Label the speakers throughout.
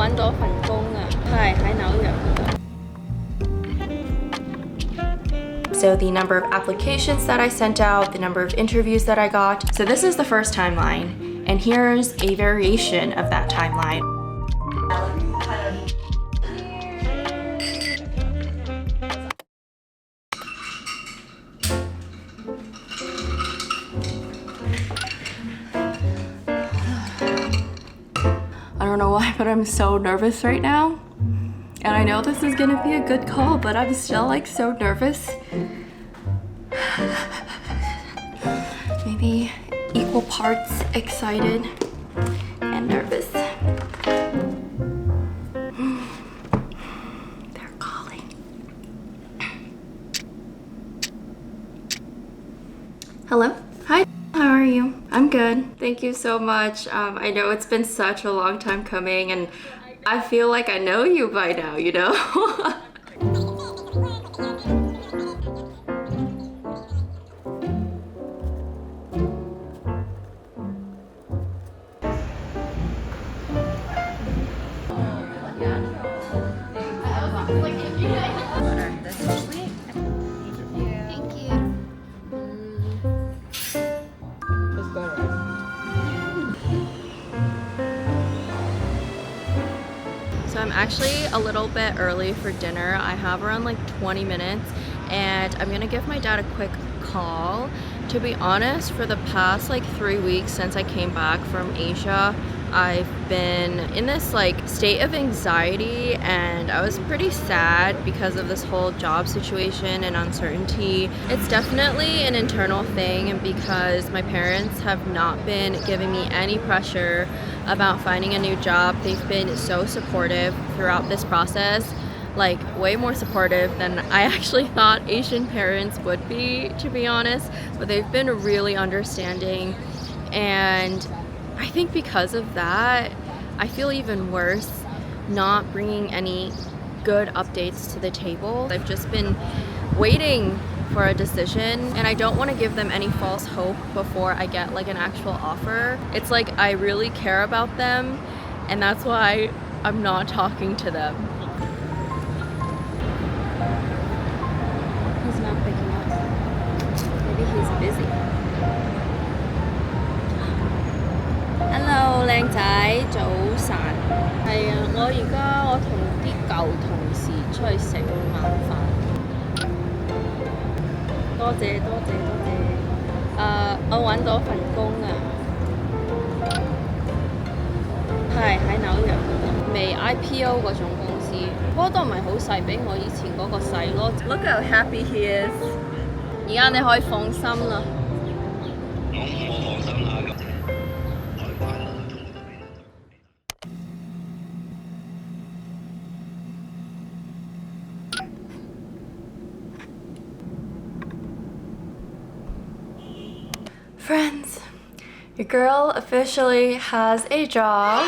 Speaker 1: 揾到份工啊，係喺紐約嗰度。
Speaker 2: So the number of applications that I sent out, the number of interviews that I got. So this is the first timeline, and here's a variation of that timeline. I don't know why, but I'm so nervous right now. And I know this is gonna be a good call, but I'm still like so nervous. Maybe equal parts excited and nervous. They're calling. Hello? Hi, how are you? I'm good. Thank you so much. I know it's been such a long time coming and I feel like I know you by now, you know? So I'm actually a little bit early for dinner. I have around like 20 minutes and I'm gonna give my dad a quick call. To be honest, for the past like 3 weeks since I came back from Asia, I've been in this like state of anxiety and I was pretty sad because of this whole job situation and uncertainty. It's definitely an internal thing, and because my parents have not been giving me any pressure about finding a new job. They've been so supportive throughout this process, like way more supportive than I actually thought Asian parents would be, to be honest. But they've been really understanding, and I think because of that, I feel even worse not bringing any good updates to the table. I've just been waiting for a decision, and I don't want to give them any false hope before I get like an actual offer. It's like I really care about them, and that's why I'm not talking to them.
Speaker 1: He's not picking up. Maybe he's busy. Hello， 靚仔，早晨。係啊，我同啲舊同事出去食晚飯。多謝。我揾到份工啊，係喺紐約嗰度，未 IPO 嗰種公司，不過都唔係好細，比我以前嗰個細咯。Look how happy he is！ 而家你可以放心啦。我放心啦，咁
Speaker 2: Friends, your girl officially has a job.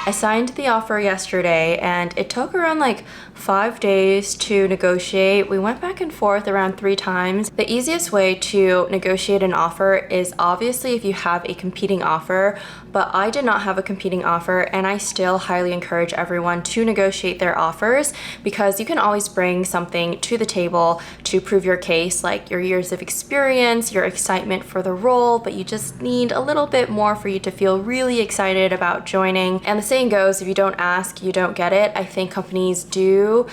Speaker 2: I signed the offer yesterday and it took around like 5 days to negotiate. We went back and forth around 3 times. The easiest way to negotiate an offer is obviously if you have a competing offer, but I did not have a competing offer, and I still highly encourage everyone to negotiate their offers because you can always bring something to the table to prove your case, like your years of experience, your excitement for the role, but you just need a little bit more for you to feel really excited about joining. And the saying goes, if you don't ask, you don't get it. I think companies do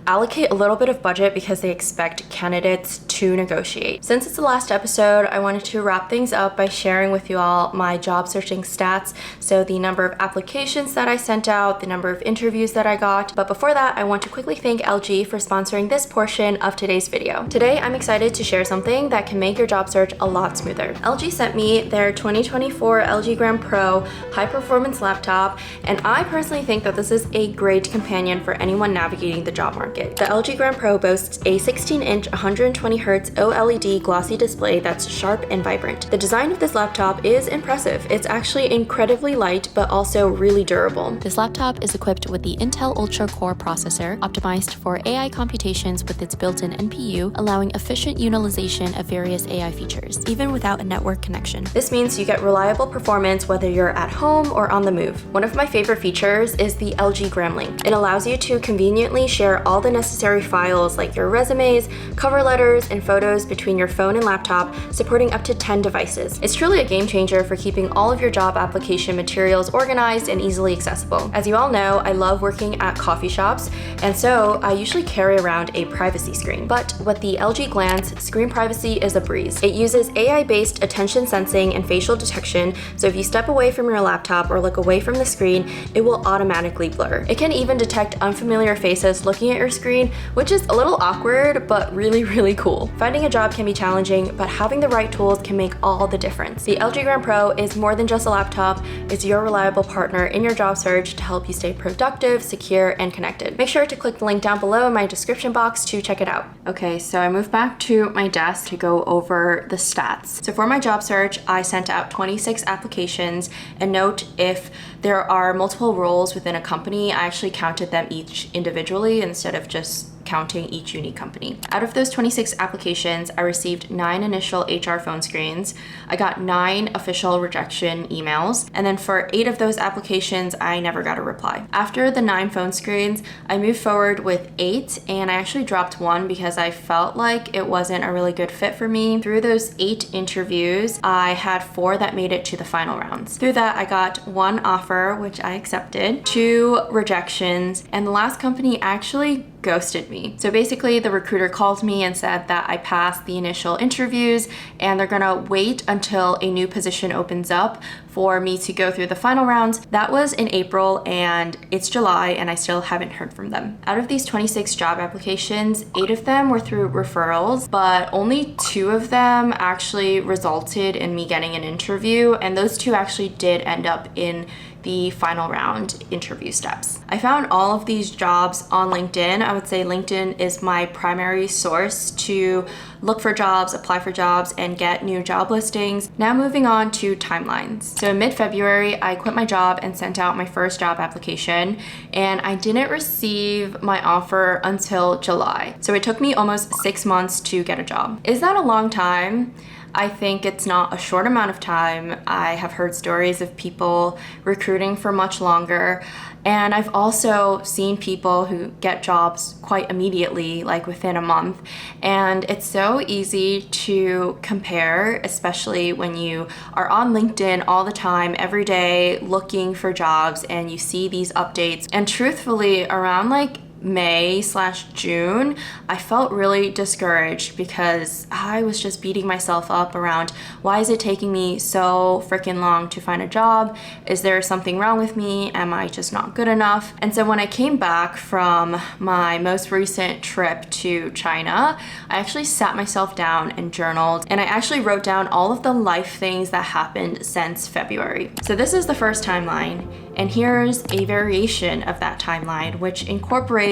Speaker 2: allocate a little bit of budget because they expect candidates to negotiate. Since it's the last episode, I wanted to wrap things up by sharing with you all my job searching stats. So the number of applications that I sent out, the number of interviews that I got. But before that, I want to quickly thank LG for sponsoring this portion of today's video. Today, I'm excited to share something that can make your job search a lot smoother. LG sent me their 2024 LG Gram Pro high performance laptop, and I personally think that this is a great companion for anyone navigating the job market. like it. The LG Gram Pro boasts a 16-inch 120Hz OLED glossy display that's sharp and vibrant. The design of this laptop is impressive. It's actually incredibly light, but also really durable. This laptop is equipped with the Intel Ultra Core processor, optimized for AI computations with its built-in NPU, allowing efficient utilization of various AI features, even without a network connection. This means you get reliable performance whether you're at home or on the move. One of my favorite features is the LG Gram Link. It allows you to conveniently share all the necessary files like your resumes, cover letters, and photos between your phone and laptop, supporting up to 10 devices. It's truly a game changer for keeping all of your job application materials organized and easily accessible. As you all know, I love working at coffee shops, and so I usually carry around a privacy screen. But with the LG Glance, screen privacy is a breeze. It uses AI-based attention sensing and facial detection, so if you step away from your laptop or look away from the screen, it will automatically blur. It can even detect unfamiliar faces looking at your screen, which is a little awkward, but really cool. Finding a job can be challenging, but having the right tools can make all the difference. The LG Gram Pro is more than just a laptop, it's your reliable partner in your job search to help you stay productive, secure, and connected. Make sure to click the link down below in my description box to check it out. Okay, so I moved back to my desk to go over the stats. So for my job search, I sent out 26 applications, and note if there are multiple roles within a company, I actually counted them each individually instead of just counting each unique company. Out of those 26 applications, I received 9 initial HR phone screens. I got 9 official rejection emails, and then for 8 of those applications, I never got a reply. After the 9 phone screens, I moved forward with 8, and I actually dropped 1 because I felt like it wasn't a really good fit for me. Through those 8 interviews, I had 4 that made it to the final rounds. Through that, I got 1 offer, which I accepted, 2 rejections, and the last company actually ghosted me. So basically the recruiter called me and said that I passed the initial interviews and they're gonna wait until a new position opens up for me to go through the final rounds. That was in April and it's July and I still haven't heard from them. Out of these 26 job applications, 8 of them were through referrals, but only 2 of them actually resulted in me getting an interview, and those 2 actually did end up in the final round interview steps. I found all of these jobs on LinkedIn. I would say LinkedIn is my primary source to look for jobs, apply for jobs, and get new job listings. Now moving on to timelines. So in mid-February, I quit my job and sent out my first job application, and I didn't receive my offer until July. So it took me almost 6 months to get a job. Is that a long time? I think it's not a short amount of time. I have heard stories of people recruiting for much longer, and I've also seen people who get jobs quite immediately, like within a month. And it's so easy to compare, especially when you are on LinkedIn all the time, every day, looking for jobs, and you see these updates. And truthfully, around like May/June, I felt really discouraged because I was just beating myself up around, why is it taking me so freaking long to find a job? Is there something wrong with me? Am I just not good enough? And so when I came back from my most recent trip to China, I actually sat myself down and journaled, and I actually wrote down all of the life things that happened since February. So this is the first timeline, and here's a variation of that timeline, which incorporates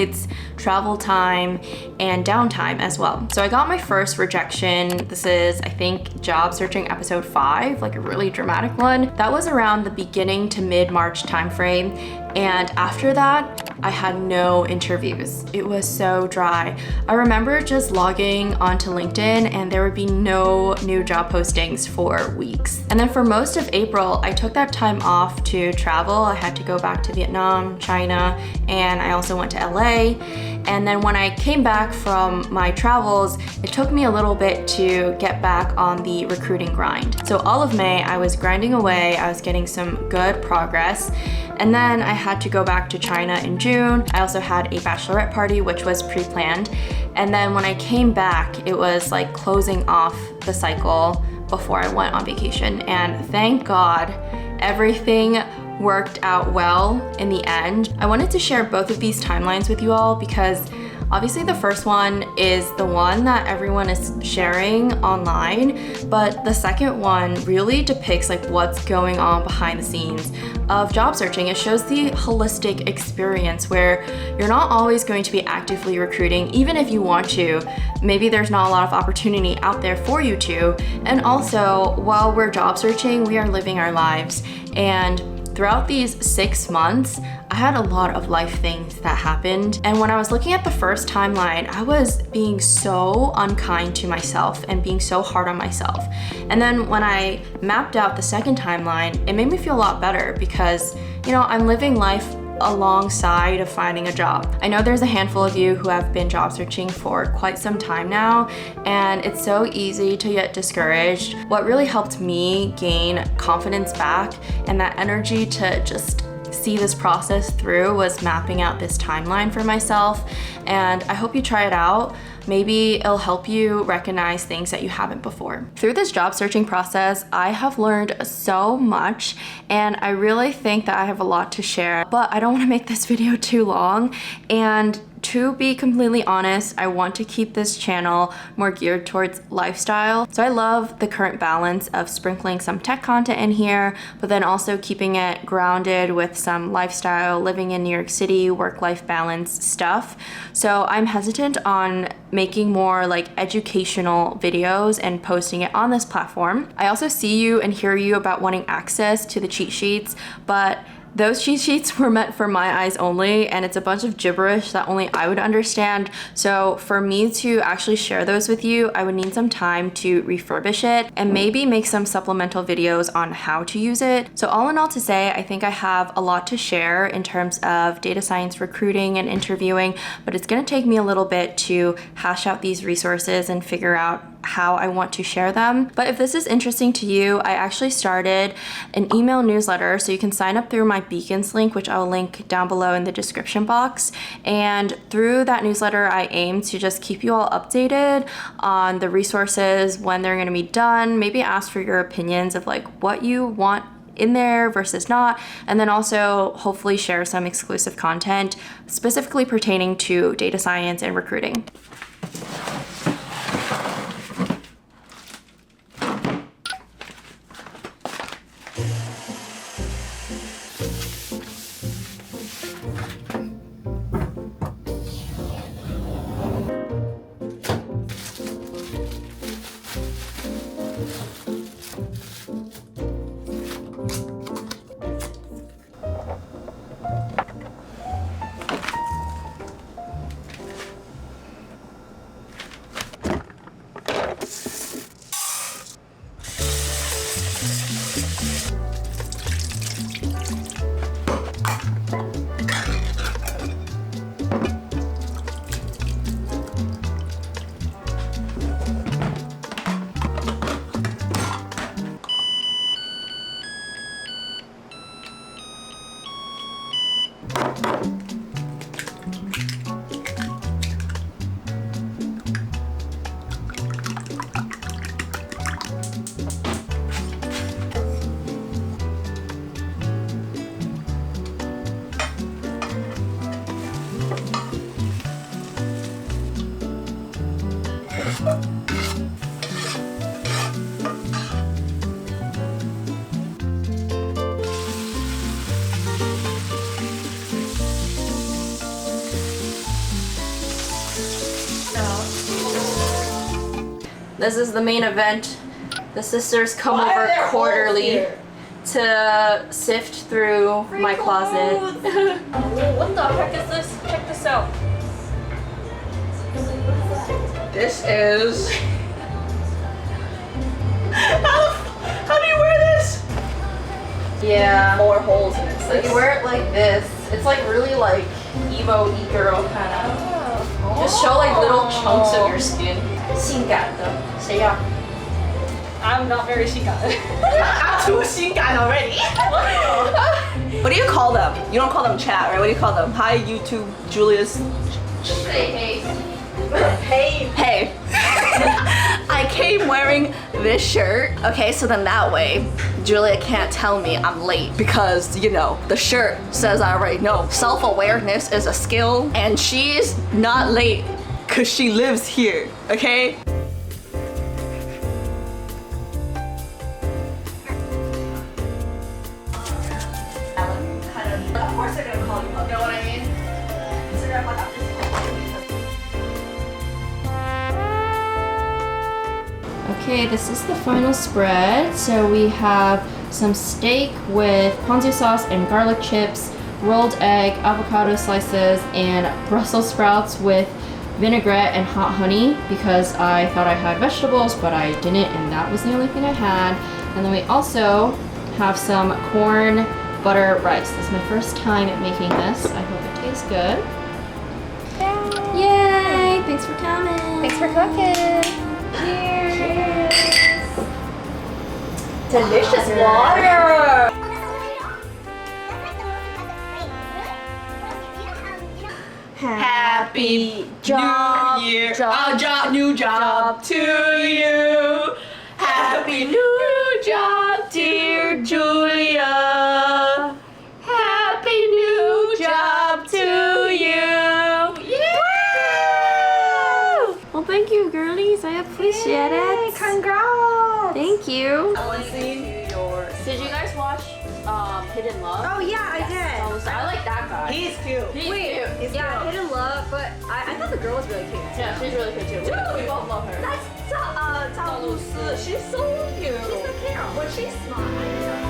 Speaker 2: travel time and downtime as well. So I got my first rejection. This is, I think, job searching episode 5, like a really dramatic one. That was around the beginning to mid-March timeframe. And after that, I had no interviews. It was so dry. I remember just logging onto LinkedIn and there would be no new job postings for weeks. And then for most of April, I took that time off to travel. I had to go back to Vietnam, China, and I also went to LA. And then when I came back from my travels, it took me a little bit to get back on the recruiting grind. So all of May, I was grinding away. I was getting some good progress. And then I had to go back to China in June. I also had a bachelorette party, which was pre-planned. And then when I came back, it was like closing off the cycle before I went on vacation. And thank God, everything worked out well in the end. I wanted to share both of these timelines with you all because Obviously, the first one is the one that everyone is sharing online, but the second one really depicts like what's going on behind the scenes of job searching. It shows the holistic experience where you're not always going to be actively recruiting, even if you want to. Maybe there's not a lot of opportunity out there for you to. And also, while we're job searching, we are living our lives. And throughout these 6 months, I had a lot of life things that happened. And when I was looking at the first timeline, I was being so unkind to myself and being so hard on myself. And then when I mapped out the second timeline, it made me feel a lot better because, you know, I'm living life alongside of finding a job. I know there's a handful of you who have been job searching for quite some time now, and it's so easy to get discouraged. What really helped me gain confidence back and that energy to just see this process through was mapping out this timeline for myself, and I hope you try it out. Maybe it'll help you recognize things that you haven't before. Through this job searching process, I have learned so much, and I really think that I have a lot to share, but I don't want to make this video too long. And to be completely honest, I want to keep this channel more geared towards lifestyle. So I love the current balance of sprinkling some tech content in here, but then also keeping it grounded with some lifestyle, living in New York City, work-life balance stuff. So I'm hesitant on making more like educational videos and posting it on this platform. I also see you and hear you about wanting access to the cheat sheets, but those cheat sheets were meant for my eyes only, and it's a bunch of gibberish that only I would understand. So for me to actually share those with you, I would need some time to refurbish it and maybe make some supplemental videos on how to use it. So all in all to say, I think I have a lot to share in terms of data science recruiting and interviewing, but it's gonna take me a little bit to hash out these resources and figure out how I want to share them. But if this is interesting to you, I actually started an email newsletter, so you can sign up through my Beacons link, which I'll link down below in the description box. And through that newsletter, I aim to just keep you all updated on the resources, when they're gonna be done, maybe ask for your opinions of like what you want in there versus not, and then also hopefully share some exclusive content specifically pertaining to data science and recruiting. This is the main event. The sisters come over quarterly to sift through my closet. What the heck is this? Check this out.
Speaker 3: This is... How do you wear this?
Speaker 2: Yeah.
Speaker 3: 4 holes in it.
Speaker 2: So you wear it like this. It's like really like emo e-girl kind of. Just show like little chunks of your skin. 性感的，谁要？
Speaker 1: I'm not very 性感.
Speaker 3: I'm too 性感 already. What do you call them? You don't call them chat, right? What do you call them? Hi, YouTube, Julius.
Speaker 2: Say hey.
Speaker 3: Hey. Hey. I came wearing this shirt. Okay, so then that way, Julia can't tell me I'm late because, you know, the shirt says I already know. Self-awareness is a skill, and she's not late because she lives here, okay? Of course they're gonna call you up, you know what I mean? So they're like, I'm just
Speaker 2: Okay, this is the final spread. So we have some steak with ponzu sauce and garlic chips, rolled egg, avocado slices, and Brussels sprouts with vinaigrette and hot honey because I thought I had vegetables, but I didn't, and that was the only thing I had. And then we also have some corn butter rice. This is my first time at making this. I hope it tastes good. Yay! Thanks for coming.
Speaker 3: Thanks for cooking.
Speaker 2: Cheers.
Speaker 3: Delicious water. Happy
Speaker 2: job,
Speaker 3: New Year. New job to you. Happy new job, dear Julia. Happy new job to you. Yeah.
Speaker 2: Well, thank you, girlies. I appreciate it.
Speaker 3: Congrats.
Speaker 2: Thank you.
Speaker 1: Did you guys watch Hidden Love?
Speaker 4: Oh yeah, I did.
Speaker 1: So I like that guy.
Speaker 3: He's cute.
Speaker 1: He's cute.
Speaker 4: Yeah, Hidden Love, but I thought the girl was really cute.
Speaker 1: Yeah, she's really cute too. We both love her.
Speaker 4: That's Zhao Lusi.
Speaker 3: She's so cute.
Speaker 4: She's so cute. When she's smart.